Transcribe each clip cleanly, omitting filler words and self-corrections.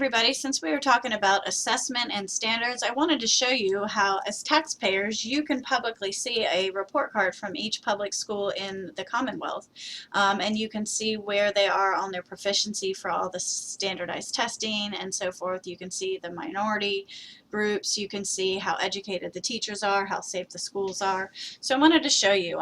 everybody. Since we were talking about assessment and standards, I wanted to show you how, as taxpayers, you can publicly see a report card from each public school in the Commonwealth. And you can see where they are on their proficiency for all the standardized testing and so forth. You can see the minority groups. You can see how educated the teachers are, how safe the schools are. So I wanted to show you.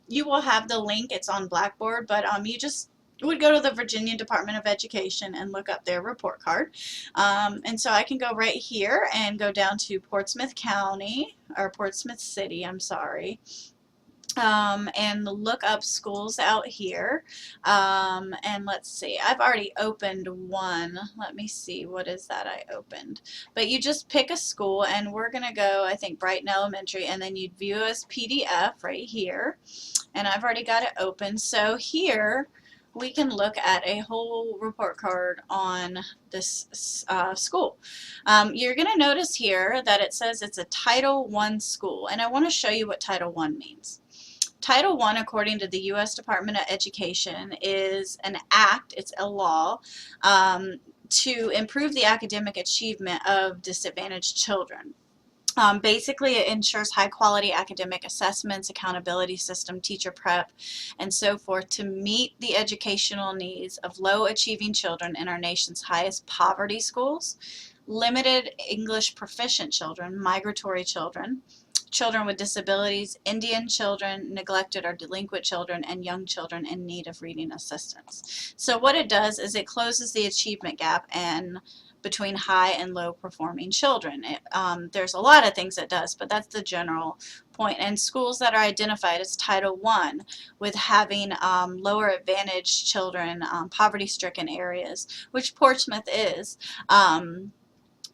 You will have the link. It's on Blackboard, but you just would go to the Virginia Department of Education and look up their report card. And so I can go right here and go down to Portsmouth County, or Portsmouth City, I'm sorry, and look up schools out here. And let's see, I've already opened one. Let me see, what is that I opened? But you just pick a school, and we're going to go, I think, Brighton Elementary, and then you'd view as PDF right here. And I've already got it open. So here, we can look at a whole report card on this school. You're going to notice here that it says it's a Title I school, and I want to show you what Title I means. Title I, according to the U.S. Department of Education, is an act, it's a law, to improve the academic achievement of disadvantaged children. Basically, it ensures high-quality academic assessments, accountability system, teacher prep, and so forth to meet the educational needs of low-achieving children in our nation's highest poverty schools, limited English proficient children, migratory children, children with disabilities, Indian children, neglected or delinquent children, and young children in need of reading assistance. So what it does is it closes the achievement gap and between high and low performing children. There's a lot of things it does, but that's the general point. And schools that are identified as Title I with having lower advantaged children, poverty-stricken areas, which Portsmouth is,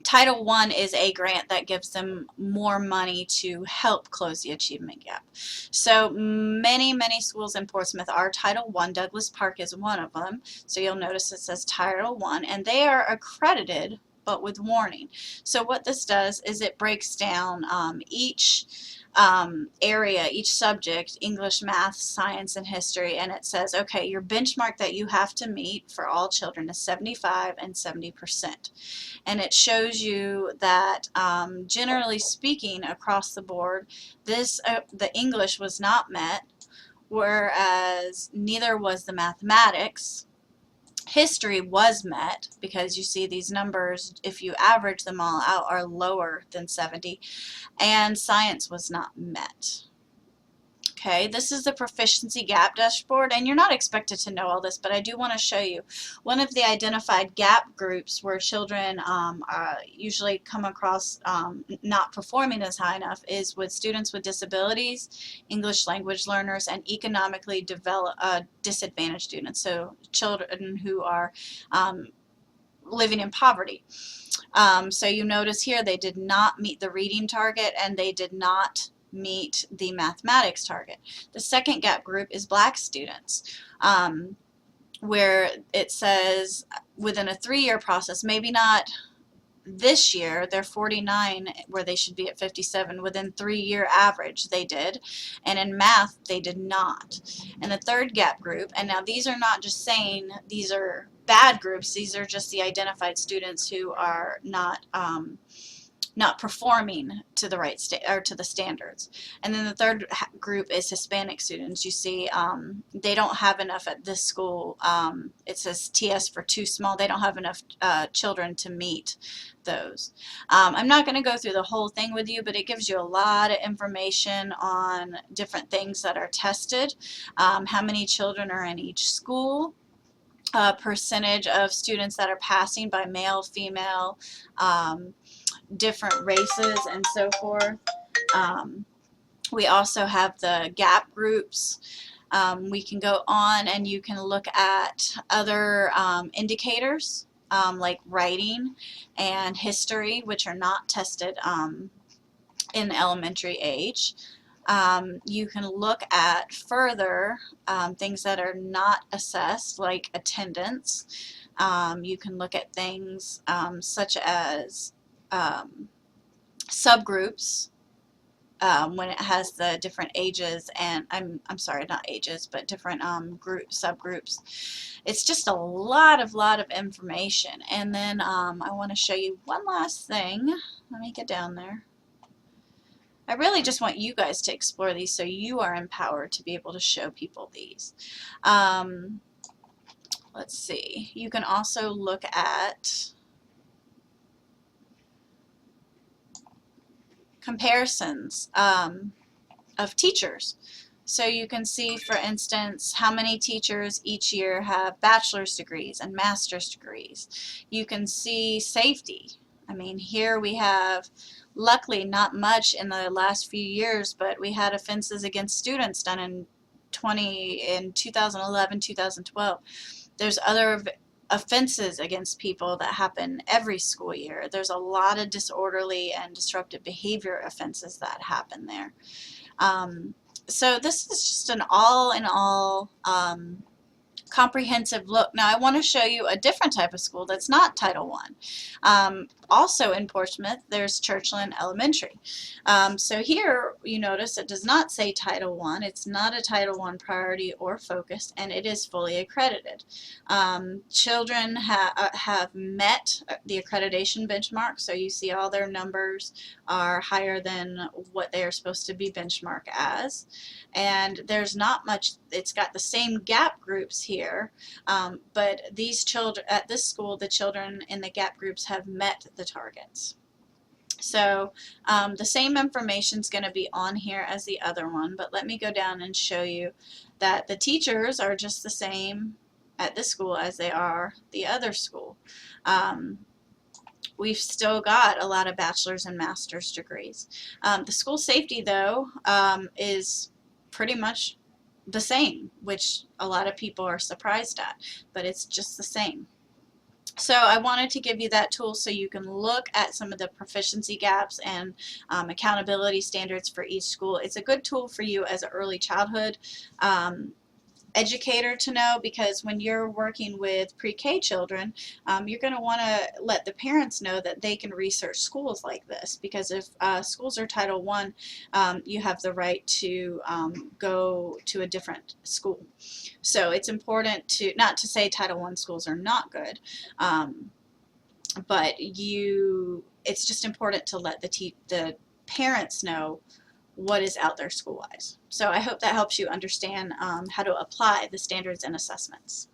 Title I is a grant that gives them more money to help close the achievement gap. So many schools in Portsmouth are Title I. Douglas Park is one of them. So you'll notice it says Title I, and they are accredited, but with warning. So what this does is it breaks down each area, each subject, English, math, science, and history, and it says, okay, your benchmark that you have to meet for all children is 75 and 70%. And it shows you that generally speaking across the board, the English was not met, whereas neither was the mathematics. History was met, because you see these numbers, if you average them all out, are lower than 70, and science was not met. Okay, this is the Proficiency Gap dashboard, and you're not expected to know all this, but I do want to show you. One of the identified gap groups where children usually come across not performing as high enough is with students with disabilities, English language learners, and economically disadvantaged students, so children who are living in poverty. So you notice here they did not meet the reading target, and they did not meet the mathematics target. The second gap group is black students, where it says within a 3-year process, maybe not this year, they're 49 where they should be at 57. Within 3-year average they did, and in math they did not. And the third gap group, and now these are not just saying these are bad groups, these are just the identified students who are not performing to the right or to the standards. And then the third group is Hispanic students. You see, they don't have enough at this school. It says TS for too small. They don't have enough children to meet those. I'm not going to go through the whole thing with you, but it gives you a lot of information on different things that are tested, how many children are in each school, percentage of students that are passing by male, female, different races, and so forth. We also have the gap groups. We can go on and you can look at other indicators like writing and history, which are not tested in elementary age. You can look at further things that are not assessed, like attendance. You can look at things such as subgroups when it has the different ages, and I'm sorry, not ages, but different subgroups. It's just a lot of information. And then I want to show you one last thing. Let me get down there. I really just want you guys to explore these so you are empowered to be able to show people these. Let's see. You can also look at comparisons of teachers. So you can see, for instance, how many teachers each year have bachelor's degrees and master's degrees. You can see safety. I mean, here we have, luckily, not much in the last few years, but we had offenses against students done in 2011, 2012. There's other offenses against people that happen every school year. There's a lot of disorderly and disruptive behavior offenses that happen there. So this is just an all-in-all comprehensive look. Now I want to show you a different type of school that's not Title I. Also in Portsmouth, there's Churchland Elementary. So here you notice it does not say Title I. It's not a Title I priority or focus, and it is fully accredited. Children have met the accreditation benchmark, so you see all their numbers are higher than what they are supposed to be benchmarked as. And there's not much, it's got the same gap groups here, but these children, at this school, the children in the gap groups have met the targets. So the same information is going to be on here as the other one, but let me go down and show you that the teachers are just the same at this school as they are the other school. We've still got a lot of bachelor's and master's degrees. The school safety, though, is pretty much the same, which a lot of people are surprised at, but it's just the same. So I wanted to give you that tool so you can look at some of the proficiency gaps and accountability standards for each school. It's a good tool for you as an early childhood educator to know, because when you're working with pre-K children, you're going to want to let the parents know that they can research schools like this, because if schools are Title I, you have the right to go to a different school. So it's important to, not to say Title I schools are not good, but it's just important to let the parents know what is out there school-wise. So I hope that helps you understand how to apply the standards and assessments.